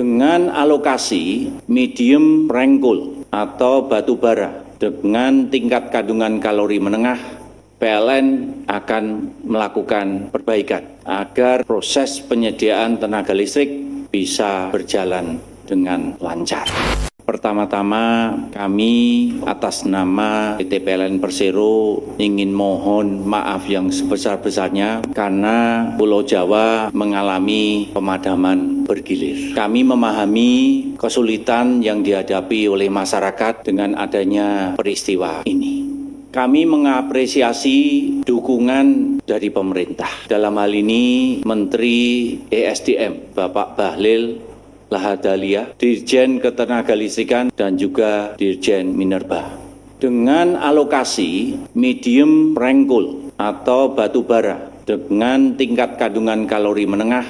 Dengan alokasi medium rank coal atau batu bara dengan tingkat kandungan kalori menengah, PLN akan melakukan perbaikan agar proses penyediaan tenaga listrik bisa berjalan dengan lancar. Pertama-tama kami atas nama PT PLN Persero ingin mohon maaf yang sebesar-besarnya karena Pulau Jawa mengalami pemadaman bergilir. Kami memahami kesulitan yang dihadapi oleh masyarakat dengan adanya peristiwa ini. Kami mengapresiasi dukungan dari pemerintah. Dalam hal ini Menteri ESDM Bapak Bahlil Lahadalia, Dirjen Ketenagalistrikan, dan juga Dirjen Minerba. Dengan alokasi medium rank coal atau batu bara dengan tingkat kandungan kalori menengah,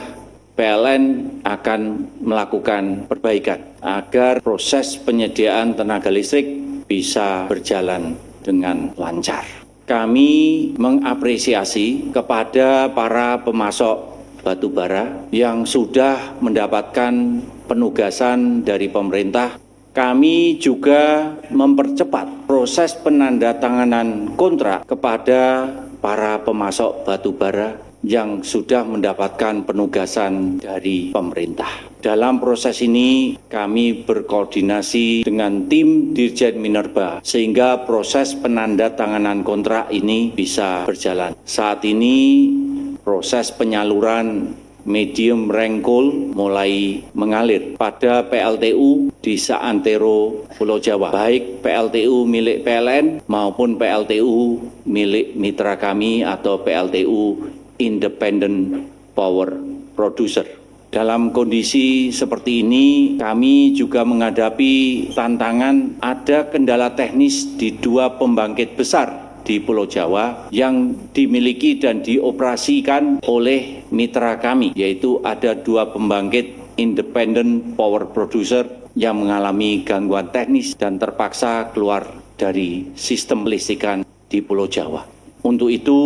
PLN akan melakukan perbaikan agar proses penyediaan tenaga listrik bisa berjalan dengan lancar. Kami mengapresiasi kepada para pemasok batu bara yang sudah mendapatkan penugasan dari pemerintah. Kami juga mempercepat proses penandatanganan kontrak kepada para pemasok batu bara yang sudah mendapatkan penugasan dari pemerintah. Dalam proses ini kami berkoordinasi dengan tim Dirjen Minerba sehingga proses penandatanganan kontrak ini bisa berjalan. Saat ini proses penyaluran medium rank coal mulai mengalir pada PLTU di seantero Pulau Jawa, baik PLTU milik PLN maupun PLTU milik mitra kami atau PLTU Independent Power Producer. Dalam kondisi seperti ini, kami juga menghadapi tantangan ada kendala teknis di dua pembangkit besar di Pulau Jawa yang dimiliki dan dioperasikan oleh mitra kami, yaitu ada dua pembangkit Independent Power Producer yang mengalami gangguan teknis dan terpaksa keluar dari sistem listrikan di Pulau Jawa. Untuk itu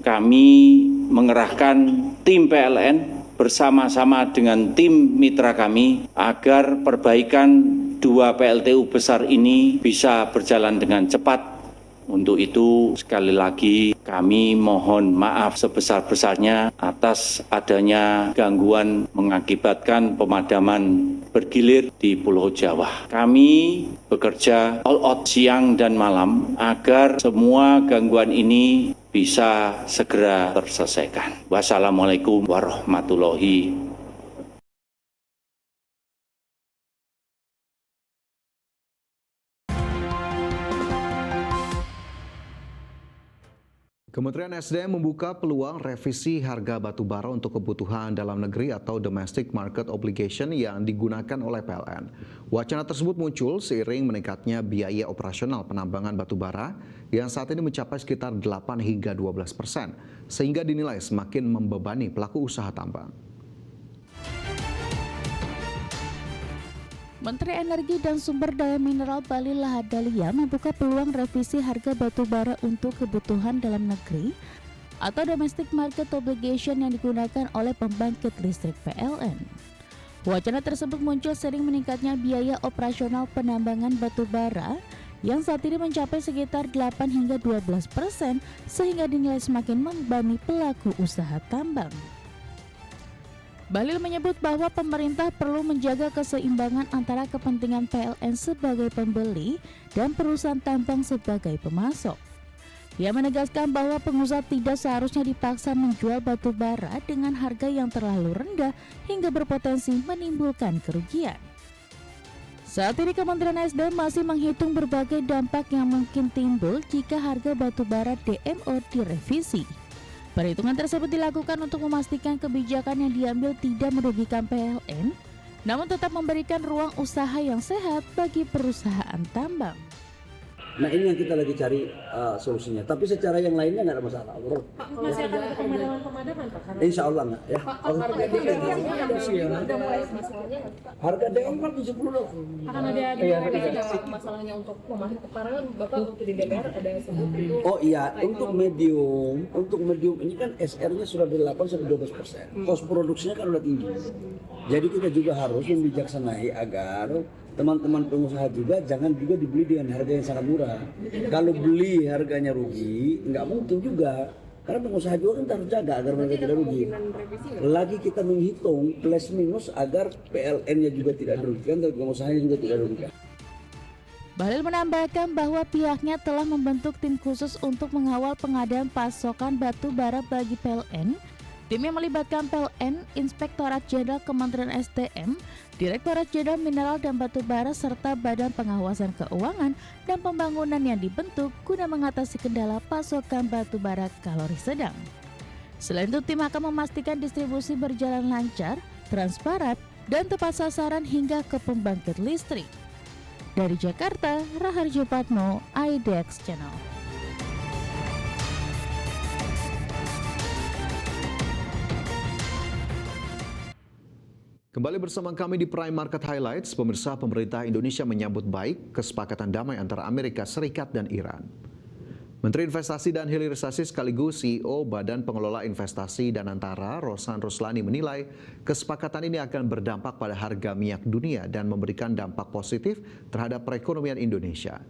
kami mengerahkan tim PLN bersama-sama dengan tim mitra kami agar perbaikan dua PLTU besar ini bisa berjalan dengan cepat. Untuk itu, sekali lagi kami mohon maaf sebesar-besarnya atas adanya gangguan mengakibatkan pemadaman bergilir di Pulau Jawa. Kami bekerja all out siang dan malam agar semua gangguan ini bisa segera terselesaikan. Wassalamualaikum warahmatullahi wabarakatuh. Kementerian SDM membuka peluang revisi harga batu bara untuk kebutuhan dalam negeri atau domestic market obligation yang digunakan oleh PLN. Wacana tersebut muncul seiring meningkatnya biaya operasional penambangan batu bara yang saat ini mencapai sekitar 8 hingga 12%, sehingga dinilai semakin membebani pelaku usaha tambang. Menteri Energi dan Sumber Daya Mineral Bahlil Lahadalia membuka peluang revisi harga batu bara untuk kebutuhan dalam negeri atau domestic market obligation yang digunakan oleh pembangkit listrik PLN. Wacana tersebut muncul sering meningkatnya biaya operasional penambangan batu bara yang saat ini mencapai sekitar 8 hingga 12%, sehingga dinilai semakin membebani pelaku usaha tambang. Bahlil menyebut bahwa pemerintah perlu menjaga keseimbangan antara kepentingan PLN sebagai pembeli dan perusahaan tambang sebagai pemasok. Ia menegaskan bahwa pengusaha tidak seharusnya dipaksa menjual batu bara dengan harga yang terlalu rendah hingga berpotensi menimbulkan kerugian. Saat ini Kementerian SDM masih menghitung berbagai dampak yang mungkin timbul jika harga batu bara DMO direvisi. Perhitungan tersebut dilakukan untuk memastikan kebijakan yang diambil tidak merugikan PLN, namun tetap memberikan ruang usaha yang sehat bagi perusahaan tambang. Nah ini yang kita lagi cari solusinya. Tapi secara yang lainnya nggak ada masalah. Pak, masih akan ada pemadaman Pak? Karena Insya Allah nggak ya. Harga DO kan 70 dolar. akan ada masalahnya untuk karena kan Bapak waktu di DPR ada sebut itu. Oh iya, untuk medium ini kan SR-nya sudah dari 8 sampai 12%. Kos produksinya kan udah tinggi. Jadi kita juga harus membijaksanai agar teman-teman pengusaha juga jangan juga dibeli dengan harga yang sangat murah. Kalau beli harganya rugi, nggak mungkin juga. Karena pengusaha juga kan harus jaga agar mereka tidak rugi. Lagi kita menghitung plus minus agar PLN-nya juga tidak dirugikan dan pengusahanya juga tidak dirugikan. Bahlil menambahkan bahwa pihaknya telah membentuk tim khusus untuk mengawal pengadaan pasokan batu bara bagi PLN. Tim yang melibatkan PLN, Inspektorat Jenderal Kementerian SDM, Direktorat Jenderal Mineral dan Batu Bara serta Badan Pengawasan Keuangan dan Pembangunan yang dibentuk guna mengatasi kendala pasokan batu bara kalori sedang. Selain itu, tim akan memastikan distribusi berjalan lancar, transparan, dan tepat sasaran hingga ke pembangkit listrik. Dari Jakarta, Raharjo Patmo, IDX Channel. Kembali bersama kami di Prime Market Highlights, pemirsa, pemerintah Indonesia menyambut baik kesepakatan damai antara Amerika Serikat dan Iran. Menteri Investasi dan Hilirisasi sekaligus CEO Badan Pengelola Investasi dan Antara, Rosan Ruslani menilai kesepakatan ini akan berdampak pada harga minyak dunia dan memberikan dampak positif terhadap perekonomian Indonesia.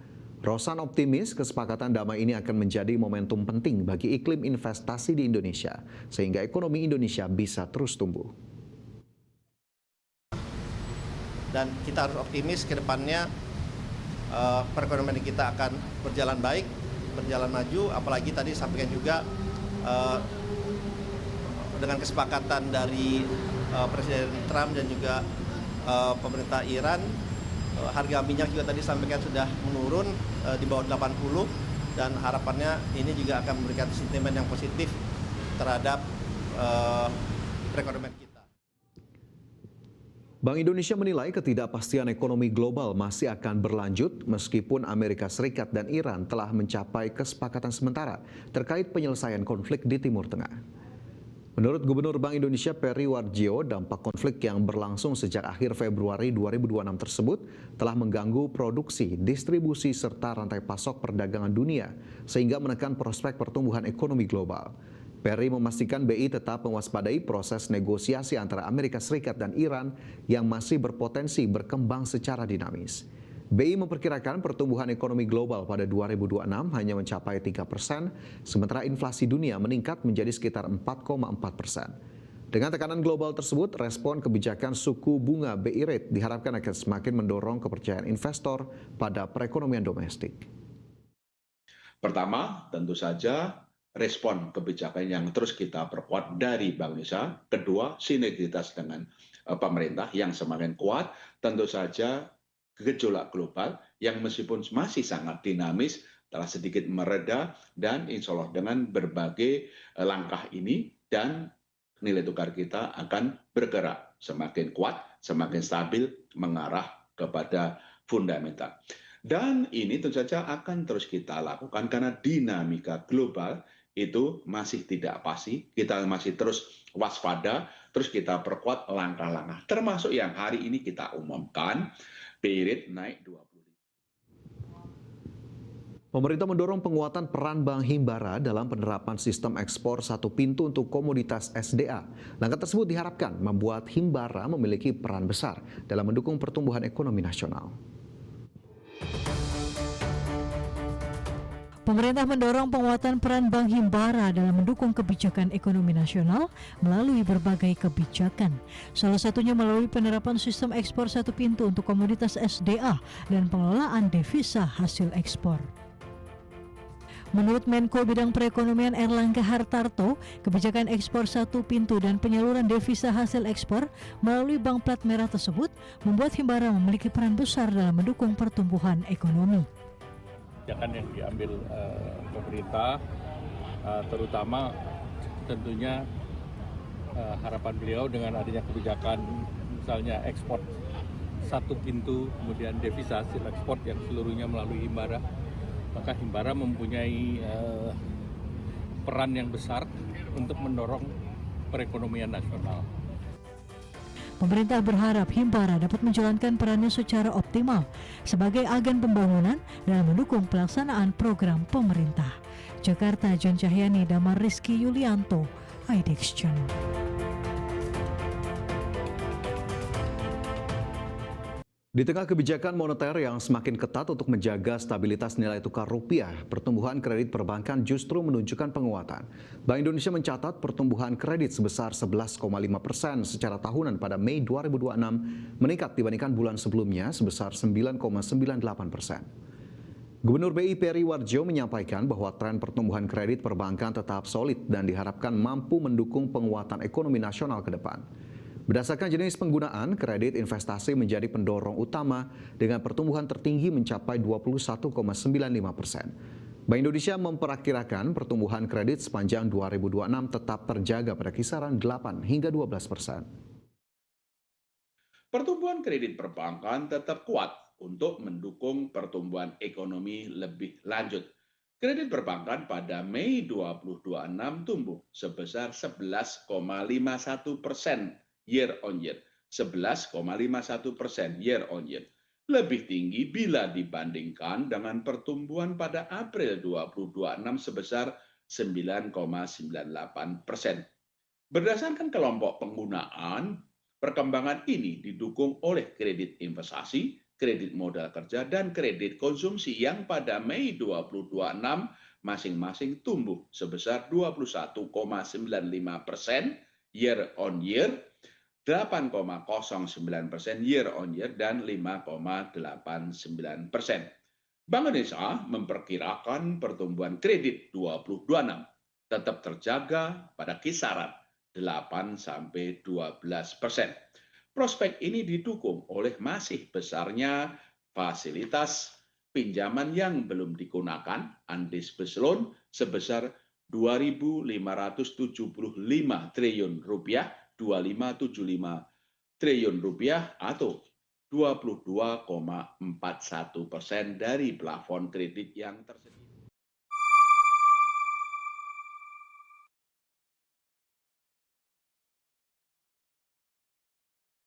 Rosan optimis kesepakatan damai ini akan menjadi momentum penting bagi iklim investasi di Indonesia, sehingga ekonomi Indonesia bisa terus tumbuh. Dan kita harus optimis ke depannya perekonomian kita akan berjalan baik, berjalan maju, apalagi tadi sampaikan juga dengan kesepakatan dari Presiden Trump dan juga pemerintah Iran, harga minyak juga tadi sampaikan sudah menurun di bawah 80 dan harapannya ini juga akan memberikan sentimen yang positif terhadap perekonomian kita. Bank Indonesia menilai ketidakpastian ekonomi global masih akan berlanjut meskipun Amerika Serikat dan Iran telah mencapai kesepakatan sementara terkait penyelesaian konflik di Timur Tengah. Menurut Gubernur Bank Indonesia Peri Warjio, dampak konflik yang berlangsung sejak akhir Februari 2026 tersebut telah mengganggu produksi, distribusi, serta rantai pasok perdagangan dunia sehingga menekan prospek pertumbuhan ekonomi global. Peri memastikan BI tetap mewaspadai proses negosiasi antara Amerika Serikat dan Iran yang masih berpotensi berkembang secara dinamis. BI memperkirakan pertumbuhan ekonomi global pada 2026 hanya mencapai 3%, sementara inflasi dunia meningkat menjadi sekitar 4,4%. Dengan tekanan global tersebut, respon kebijakan suku bunga BI rate diharapkan akan semakin mendorong kepercayaan investor pada perekonomian domestik. Pertama, tentu saja respon kebijakan yang terus kita perkuat dari Bank Indonesia. Kedua, sinergitas dengan pemerintah yang semakin kuat. Tentu saja gejolak global yang meskipun masih sangat dinamis telah sedikit mereda dan insya Allah dengan berbagai langkah ini dan nilai tukar kita akan bergerak semakin kuat, semakin stabil mengarah kepada fundamental. Dan ini tentu saja akan terus kita lakukan karena dinamika global itu masih tidak pasti, kita masih terus waspada, terus kita perkuat langkah-langkah. Termasuk yang hari ini kita umumkan, BI rate naik 20. Pemerintah mendorong penguatan peran Bank Himbara dalam penerapan sistem ekspor satu pintu untuk komoditas SDA. Langkah tersebut diharapkan membuat Himbara memiliki peran besar dalam mendukung pertumbuhan ekonomi nasional. Pemerintah mendorong penguatan peran Bank Himbara dalam mendukung kebijakan ekonomi nasional melalui berbagai kebijakan. Salah satunya melalui penerapan sistem ekspor satu pintu untuk komoditas SDA dan pengelolaan devisa hasil ekspor. Menurut Menko Bidang Perekonomian Erlangga Hartarto, kebijakan ekspor satu pintu dan penyaluran devisa hasil ekspor melalui Bank Plat Merah tersebut membuat Himbara memiliki peran besar dalam mendukung pertumbuhan ekonomi. Kebijakan yang diambil pemerintah, terutama tentunya harapan beliau dengan adanya kebijakan misalnya ekspor satu pintu, kemudian devisa hasil ekspor yang seluruhnya melalui Himbara, maka Himbara mempunyai peran yang besar untuk mendorong perekonomian nasional. Pemerintah berharap Himbara dapat menjalankan perannya secara optimal sebagai agen pembangunan dalam mendukung pelaksanaan program pemerintah. Jakarta, John Cahyani, Damar Rizky Yulianto, IDX Channel. Di tengah kebijakan moneter yang semakin ketat untuk menjaga stabilitas nilai tukar rupiah, pertumbuhan kredit perbankan justru menunjukkan penguatan. Bank Indonesia mencatat pertumbuhan kredit sebesar 11,5% secara tahunan pada Mei 2026, meningkat dibandingkan bulan sebelumnya sebesar 9,98%. Gubernur BI Peri Warjio menyampaikan bahwa tren pertumbuhan kredit perbankan tetap solid dan diharapkan mampu mendukung penguatan ekonomi nasional ke depan. Berdasarkan jenis penggunaan, kredit investasi menjadi pendorong utama dengan pertumbuhan tertinggi mencapai 21,95%. Bank Indonesia memperkirakan pertumbuhan kredit sepanjang 2026 tetap terjaga pada kisaran 8 hingga 12%. Pertumbuhan kredit perbankan tetap kuat untuk mendukung pertumbuhan ekonomi lebih lanjut. Kredit perbankan pada Mei 2026 tumbuh sebesar 11,51% year on year, 11,51% year on year. Lebih tinggi bila dibandingkan dengan pertumbuhan pada April 2026 sebesar 9,98%. Berdasarkan kelompok penggunaan, perkembangan ini didukung oleh kredit investasi, kredit modal kerja, dan kredit konsumsi yang pada Mei 2026 masing-masing tumbuh sebesar 21,95% year on year, 8,09% year on year, dan 5,89%. Bank Indonesia memperkirakan pertumbuhan kredit 2026 tetap terjaga pada kisaran 8-12%. Prospek ini didukung oleh masih besarnya fasilitas pinjaman yang belum digunakan, undischarged loan sebesar 2.575 triliun rupiah, 2.575 triliun rupiah atau 22,41% dari plafon kredit yang tersedia.